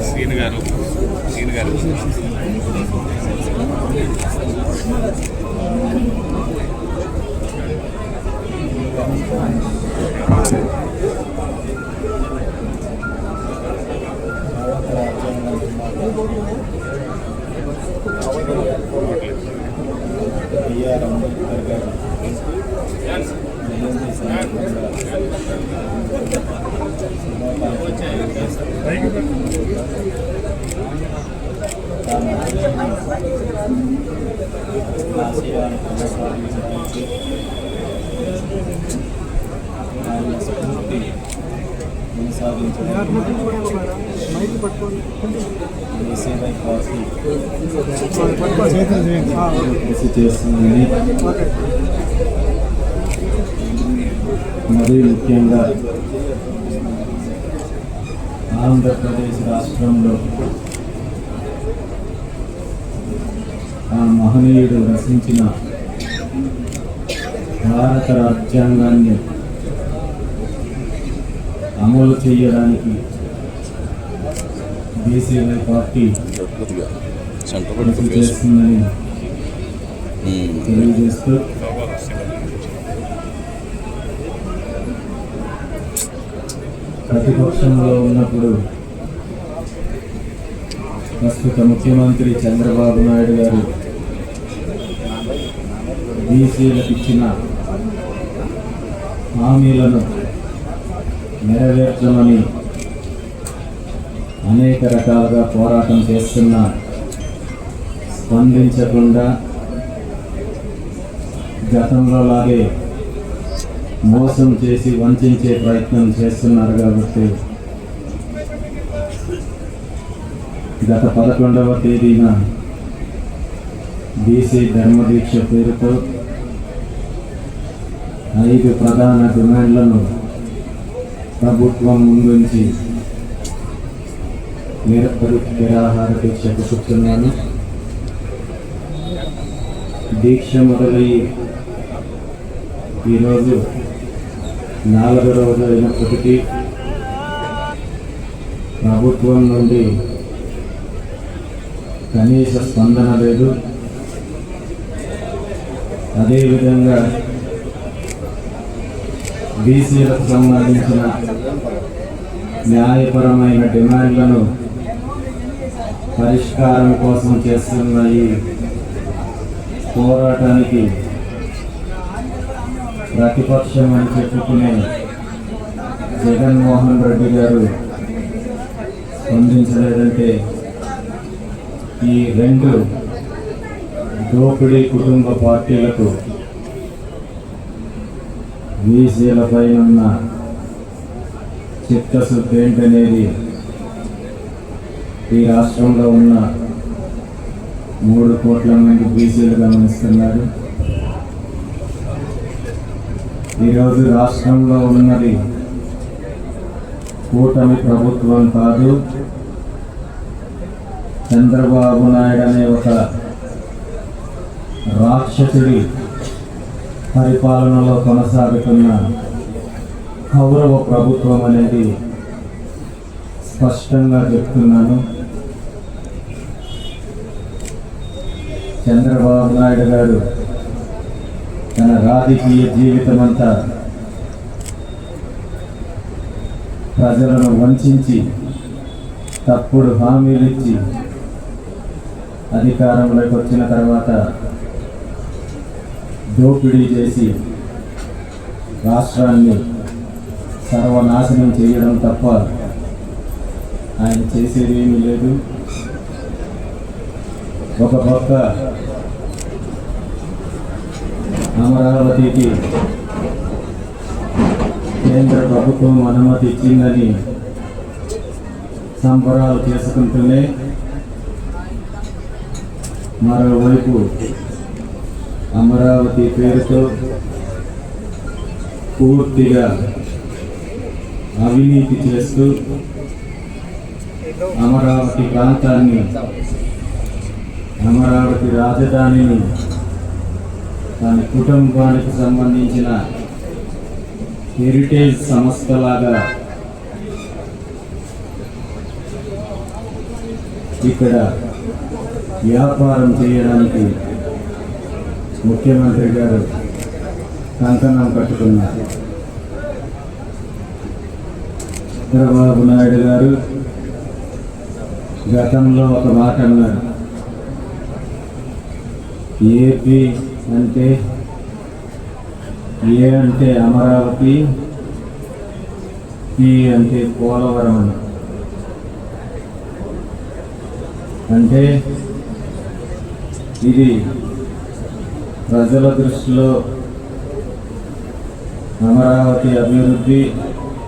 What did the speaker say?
Scene గారు BR Ambedkar గారు ఆశయాన్ని కొనసాగించడానికి ఆయన స్ఫూర్తి కొనసాగించడానికి బీసీవై పార్టీ కృషి చేస్తుందని మరీ ముఖ్యంగా ఆంధ్రప్రదేశ్ రాష్ట్రంలో ఆ మహనీయుడు రచించిన భారత రాజ్యాంగాన్ని అమలు చేయడానికి బీసీవై పార్టీ కృషి చేస్తుందని తెలియజేస్తూ ప్రతిపక్షంలో ఉన్నప్పుడు ప్రస్తుత ముఖ్యమంత్రి చంద్రబాబు నాయుడు గారు బీసీలకు ఇచ్చిన హామీలను నెరవేర్చమని అనేక రకాలుగా పోరాటం చేస్తున్నా స్పందించకుండా గతంలో లాగే మోసం చేసి వంచే ప్రయత్నం చేస్తున్నారు కాబట్టి గత 11వ తేదీన బీసీ ధర్మదీక్ష పేరుతో 5 ప్రధాన డిమాండ్లను ప్రభుత్వం ముందుంచి నిరాహార దీక్షకు కూర్చున్నాను. దీక్ష మొదలయ్యి ఈరోజు 4వ రోజు అయినప్పటికీ ప్రభుత్వం నుండి కనీస స్పందన లేదు. అదేవిధంగా బీసీలకు సంబంధించిన న్యాయపరమైన డిమాండ్లను పరిష్కారం కోసం చేస్తున్న ఈ పోరాటానికి ప్రతిపక్షం అని చెప్పుకునే జగన్మోహన్ రెడ్డి గారు స్పందించలేదంటే ఈ 2 దోపిడీ కుటుంబ పార్టీలకు బీసీలపై ఉన్న చిత్తశుద్ధి ఏంటనేది ఈ రాష్ట్రంలో ఉన్న 3 కోట్ల మంది బీసీలు గమనిస్తున్నారు. ఈరోజు రాష్ట్రంలో ఉన్నది కూటమి ప్రభుత్వం కాదు, చంద్రబాబు నాయుడు అనే ఒక రాక్షసుడి పరిపాలనలో కొనసాగుతున్న కౌరవ ప్రభుత్వం అనేది స్పష్టంగా చెప్తున్నాను. చంద్రబాబు నాయుడు గారు తన రాజకీయ జీవితం అంతా ప్రజలను వంచి తప్పుడు హామీలు ఇచ్చి అధికారంలోకి వచ్చిన తర్వాత దోపిడీ చేసి రాష్ట్రాన్ని సర్వనాశనం చేయడం తప్ప ఆయన చేసేది ఏమీ లేదు. ఒక పక్క అమరావతికి కేంద్ర ప్రభుత్వం అనుమతి ఇచ్చిందని సంబరాలు చేసుకుంటూనే మరోవైపు అమరావతి పేరుతో పూర్తిగా అవినీతి చేస్తూ అమరావతి ప్రాంతాన్ని, అమరావతి రాజధానిని తన కుటుంబానికి సంబంధించిన హెరిటేజ్ సంస్థలాగా ఇక్కడ వ్యాపారం చేయడానికి ముఖ్యమంత్రి గారు కంకణం కట్టుకున్నారు. చంద్రబాబు నాయుడు గారు గతంలో ఒక మాట అన్నారు, ఏపీ అంటే ఏ అంటే అమరావతి, పి అంటే పోలవరం అని. అంటే ఇది ప్రజల దృష్టిలో అమరావతి అభివృద్ధి